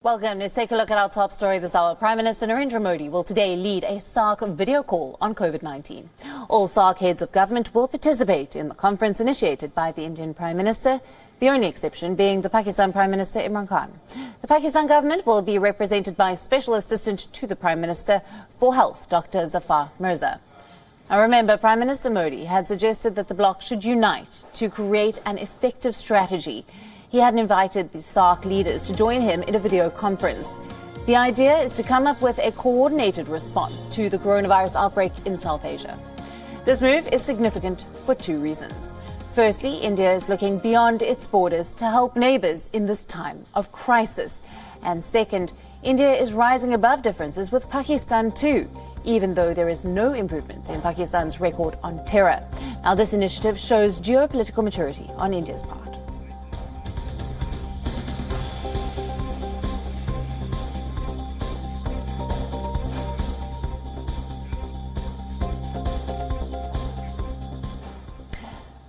Welcome. Let's take a look at our top story this hour. Prime Minister Narendra Modi will today lead a SAARC video call on COVID-19. All SAARC heads of government will participate in the conference initiated by the Indian Prime Minister, the only exception being the Pakistan Prime Minister Imran Khan. The Pakistan government will be represented by Special Assistant to the Prime Minister for Health, Dr. Zafar Mirza. Now remember, Prime Minister Modi had suggested that the bloc should unite to create an effective strategy. He had invited the SAARC leaders to join him in a video conference. The idea is to come up with a coordinated response to the coronavirus outbreak in South Asia. This move is significant for two reasons. Firstly, India is looking beyond its borders to help neighbours in this time of crisis. And second, India is rising above differences with Pakistan too, even though there is no improvement in Pakistan's record on terror. Now, this initiative shows geopolitical maturity on India's part.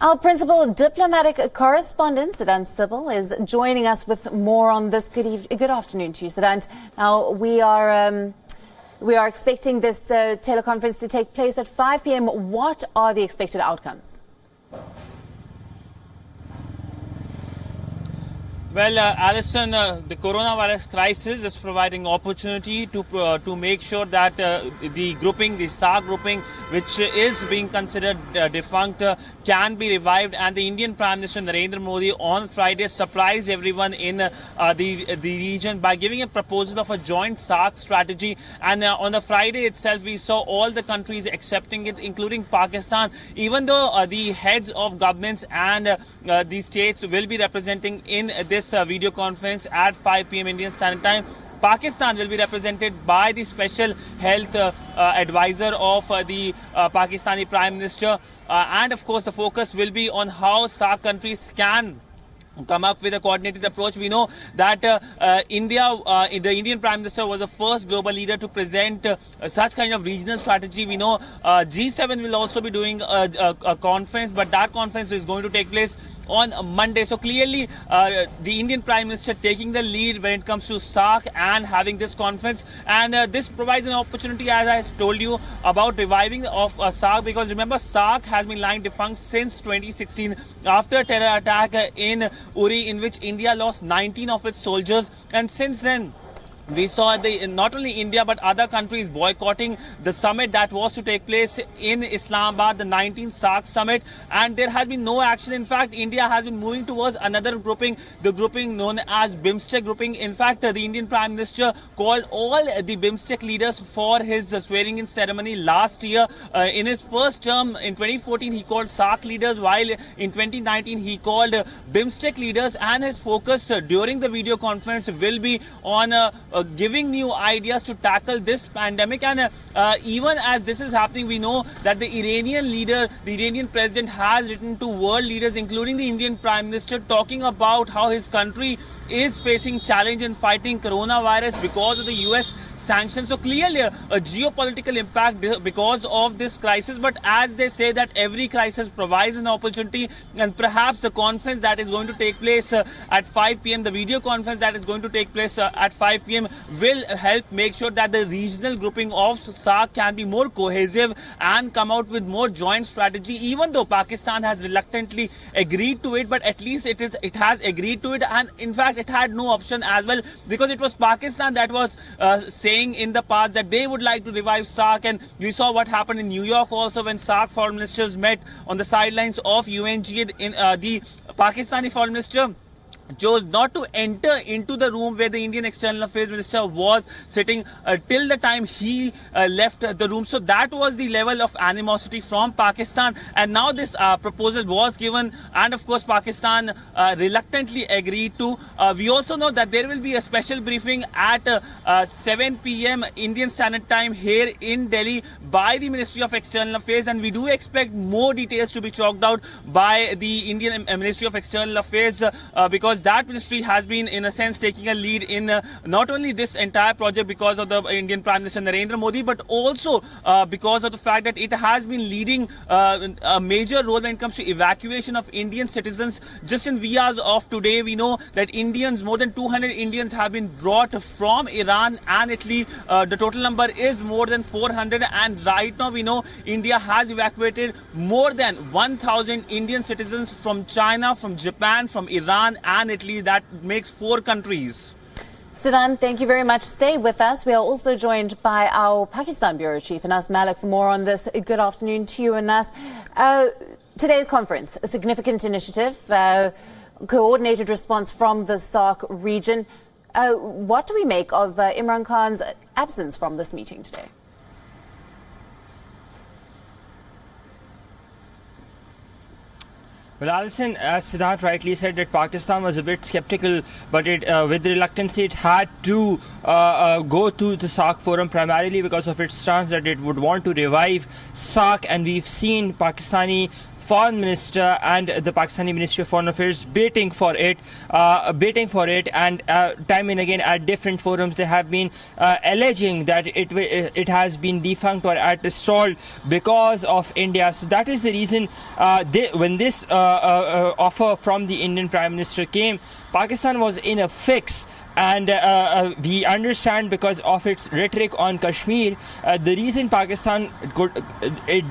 Our principal diplomatic correspondent, Siddhant Sibal, is joining us with more on this. Good afternoon to you, Siddhant. Now, we are expecting this teleconference to take place at 5 p.m. What are the expected outcomes? Well, Alison, the coronavirus crisis is providing opportunity to make sure that the SAARC grouping, which is being considered defunct, can be revived. And the Indian Prime Minister Narendra Modi on Friday surprised everyone in the region by giving a proposal of a joint SAARC strategy. And on the Friday itself, we saw all the countries accepting it, including Pakistan, even though the heads of governments and the states will be representing in this video conference at 5 p.m. Indian Standard Time. Pakistan will be represented by the special health advisor of the Pakistani Prime Minister. And of course, the focus will be on how SAARC countries can come up with a coordinated approach. We know that the Indian Prime Minister was the first global leader to present such kind of regional strategy. We know G7 will also be doing a conference, but that conference is going to take place on Monday. So clearly, the Indian Prime Minister taking the lead when it comes to SAARC and having this conference. And this provides an opportunity, as I told you, about reviving of SAARC. Because remember, SAARC has been lying defunct since 2016 after a terror attack in Uri, in which India lost 19 of its soldiers. And since then, we saw not only India but other countries boycotting the summit that was to take place in Islamabad, the 19th SAARC summit, and there has been no action. In fact, India has been moving towards another grouping, the grouping known as BIMSTEC grouping. In fact, the Indian Prime Minister called all the BIMSTEC leaders for his swearing-in ceremony last year. In his first term in 2014, he called SAARC leaders, while in 2019 he called BIMSTEC leaders, and his focus during the video conference will be on giving new ideas to tackle this pandemic. And even as this is happening, we know that the Iranian leader, the Iranian president, has written to world leaders, including the Indian Prime Minister, talking about how his country is facing challenge in fighting coronavirus because of the US sanctions. So clearly a geopolitical impact because of this crisis. But as they say that every crisis provides an opportunity, and perhaps the conference that is going to take place at 5 p.m., the video conference that is going to take place at 5 p.m. will help make sure that the regional grouping of SAARC can be more cohesive and come out with more joint strategy. Even though Pakistan has reluctantly agreed to it, but at least it has agreed to it. And in fact, it had no option as well, because it was Pakistan that was saying in the past that they would like to revive SAARC. And we saw what happened in New York also when SAARC foreign ministers met on the sidelines of UNGA. The Pakistani foreign minister chose not to enter into the room where the Indian External Affairs Minister was sitting till the time he left the room. So that was the level of animosity from Pakistan. And now this proposal was given, and of course Pakistan reluctantly agreed to. We also know that there will be a special briefing at 7 p.m. Indian Standard Time here in Delhi by the Ministry of External Affairs, and we do expect more details to be chalked out by the Indian Ministry of External Affairs because because that ministry has been, in a sense, taking a lead in not only this entire project because of the Indian Prime Minister Narendra Modi, but also because of the fact that it has been leading a major role when it comes to evacuation of Indian citizens. Just in hours of today, we know that more than 200 Indians have been brought from Iran and Italy. The total number is more than 400, and right now we know India has evacuated more than 1,000 Indian citizens from China, from Japan, from Iran and Italy. That makes 4 countries. Siddhant, thank you very much. Stay with us. We are also joined by our Pakistan Bureau Chief, Anas Malik, for more on this. Good afternoon to you, Anas. Today's conference, a significant initiative, coordinated response from the SAARC region. What do we make of Imran Khan's absence from this meeting today? Well, Alison, as Siddhant rightly said, that Pakistan was a bit skeptical, but with reluctance it had to go to the SAARC forum primarily because of its stance that it would want to revive SAARC, and we've seen Pakistani Foreign Minister and the Pakistani Ministry of Foreign Affairs baiting for it, and time and again at different forums they have been alleging that it has been defunct or at a stall because of India. So that is the reason when this offer from the Indian Prime Minister came, Pakistan was in a fix. And we understand because of its rhetoric on Kashmir, the reason Pakistan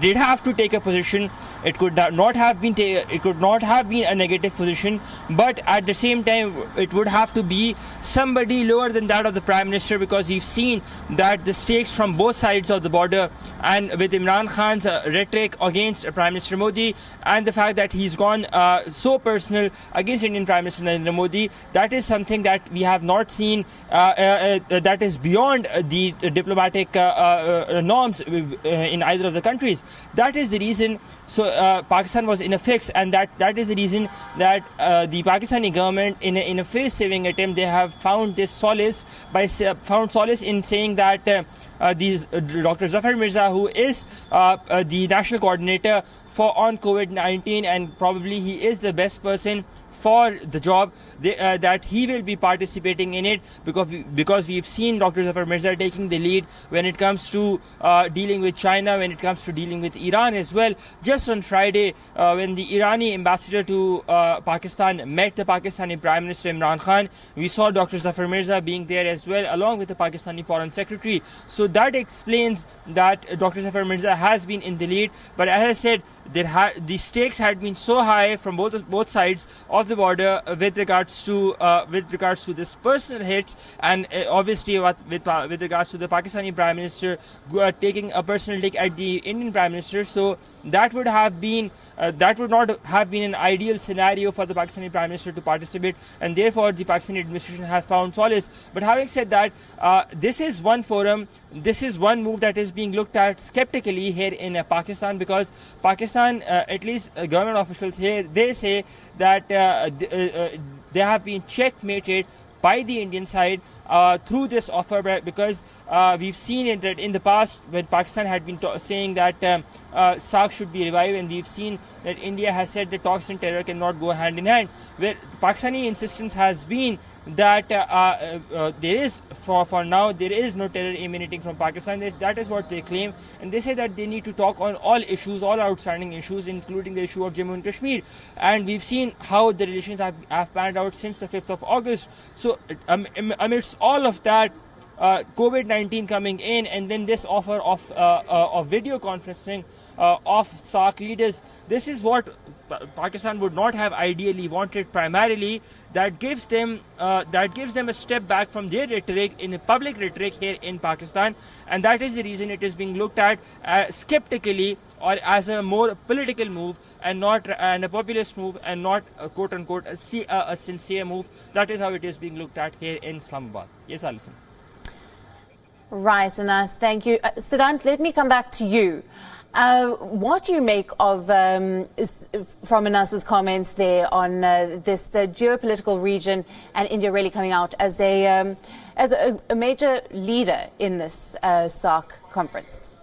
did have to take a position. It could not have been a negative position, but at the same time it would have to be somebody lower than that of the Prime Minister, because we've seen that the stakes from both sides of the border, and with Imran Khan's rhetoric against Prime Minister Modi and the fact that he's gone so personal against Indian Prime Minister Narendra Modi, that is something that we have not seen, that is beyond the diplomatic norms in either of the countries. That is the reason. So Pakistan was in a fix, and that is the reason that the Pakistani government, in a face-saving attempt, they have found solace in saying that Dr. Zafar Mirza, who is the national coordinator on COVID-19, and probably he is the best person for the job, that he will be participating in it, because we've seen Dr. Zafar Mirza taking the lead when it comes to dealing with China, when it comes to dealing with Iran as well. Just on Friday, when the Irani ambassador to Pakistan met the Pakistani Prime Minister Imran Khan, we saw Dr. Zafar Mirza being there as well, along with the Pakistani Foreign Secretary. So that explains that Dr. Zafar Mirza has been in the lead. But as I said, the stakes had been so high from both sides of the border with regards to this personal hits, and obviously with regards to the Pakistani Prime Minister taking a personal dig at the Indian Prime Minister. So that would not have been an ideal scenario for the Pakistani Prime Minister to participate, and therefore the Pakistani administration has found solace. But having said that, this is one forum, this is one move that is being looked at skeptically here in Pakistan, because Pakistan, at least government officials here, they say that they have been checkmated by the Indian side through this offer, because we've seen it that in the past when Pakistan had been saying that SAARC should be revived, and we've seen that India has said that talks and terror cannot go hand in hand, where the Pakistani insistence has been that there is, for now, there is no terror emanating from Pakistan. That is what they claim, and they say that they need to talk on all issues, all outstanding issues, including the issue of Jammu and Kashmir. And we've seen how the relations have panned out since the 5th of August. So amidst all of that, COVID-19 coming in, and then this offer of video conferencing of SAARC leaders, this is what Pakistan would not have ideally wanted. Primarily, that gives them a step back from their rhetoric, in a public rhetoric here in Pakistan, and that is the reason it is being looked at skeptically, or as a more political move and a populist move, and not quote unquote a sincere move. That is how it is being looked at here in Islamabad. Yes, Alison. Right, Anas, thank you. Siddhant, let me come back to you. What do you make of, from Anas's comments there on this geopolitical region, and India really coming out as a major leader in this SAARC conference?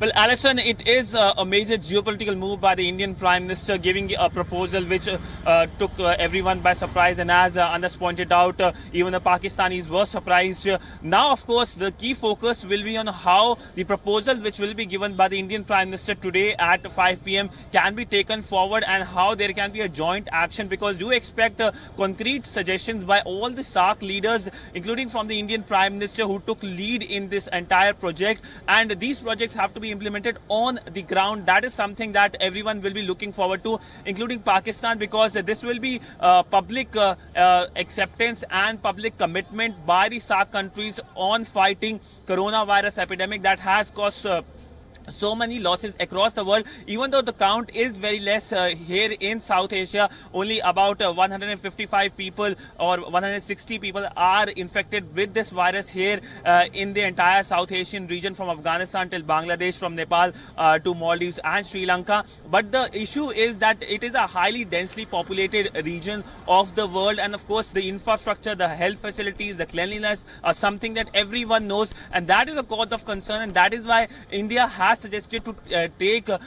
Well, Alison, it is a major geopolitical move by the Indian Prime Minister, giving a proposal which took everyone by surprise. And as Anas pointed out, even the Pakistanis were surprised. Now, of course, the key focus will be on how the proposal which will be given by the Indian Prime Minister today at 5 p.m. can be taken forward, and how there can be a joint action, because do expect concrete suggestions by all the SAARC leaders, including from the Indian Prime Minister, who took lead in this entire project. And these projects have to be implemented on the ground. That is something that everyone will be looking forward to, including Pakistan, because this will be public acceptance and public commitment by the SAARC countries on fighting coronavirus epidemic that has caused so many losses across the world. Even though the count is very less here in South Asia, only about 155 people or 160 people are infected with this virus here in the entire South Asian region, from Afghanistan till Bangladesh, from Nepal to Maldives and Sri Lanka. But the issue is that it is a highly densely populated region of the world, and of course the infrastructure, the health facilities, the cleanliness are something that everyone knows, and that is a cause of concern. And that is why India has suggested to take a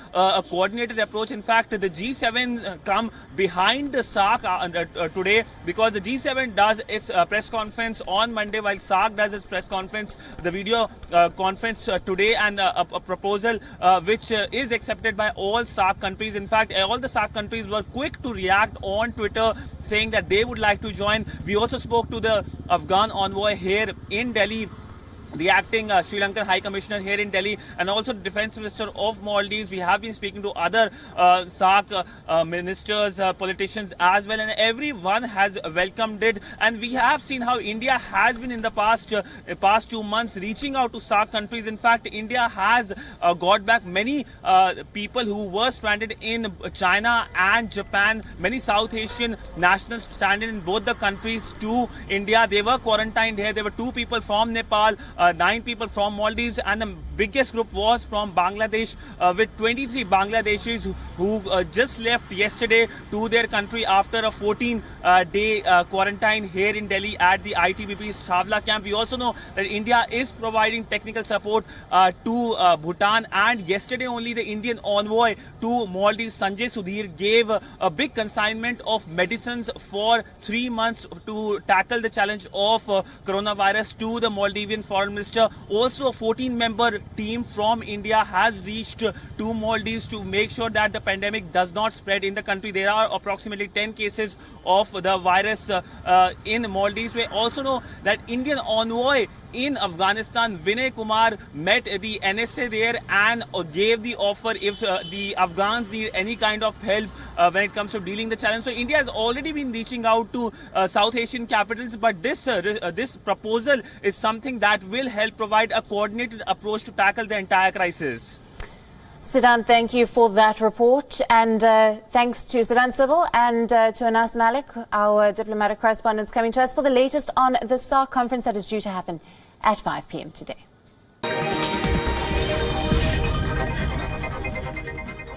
coordinated approach. In fact, the G7 come behind the SAARC today, because the G7 does its press conference on Monday, while SAARC does its press conference, the video conference today, and a proposal which is accepted by all SAARC countries. In fact, all the SAARC countries were quick to react on Twitter, saying that they would like to join. We also spoke to the Afghan envoy here in Delhi, the acting Sri Lankan High Commissioner here in Delhi, and also the Defence Minister of Maldives. We have been speaking to other SAARC ministers, politicians as well, and everyone has welcomed it. And we have seen how India has been in the past 2 months reaching out to SAARC countries. In fact, India has got back many people who were stranded in China and Japan. Many South Asian nationals stranded in both the countries to India. They were quarantined here. There were 2 people from Nepal, 9 people from Maldives, and the biggest group was from Bangladesh, with 23 Bangladeshis who just left yesterday to their country after a 14-day quarantine here in Delhi at the ITBP's Chawla camp. We also know that India is providing technical support to Bhutan, and yesterday only the Indian envoy to Maldives, Sanjay Sudhir, gave a big consignment of medicines for 3 months to tackle the challenge of coronavirus to the Maldivian Foreign Minister. Also, a 14-member team from India has reached to Maldives to make sure that the pandemic does not spread in the country. There are approximately 10 cases of the virus in Maldives. We also know that Indian envoy in Afghanistan, Vinay Kumar, met the NSA there and gave the offer if the Afghans need any kind of help when it comes to dealing the challenge. So India has already been reaching out to South Asian capitals, but this proposal is something that will help provide a coordinated approach to tackle the entire crisis. Siddhant, thank you for that report, and thanks to Siddhant Sibal and to Anas Malik, our diplomatic correspondents, coming to us for the latest on the SAARC conference that is due to happen at 5 p.m. today.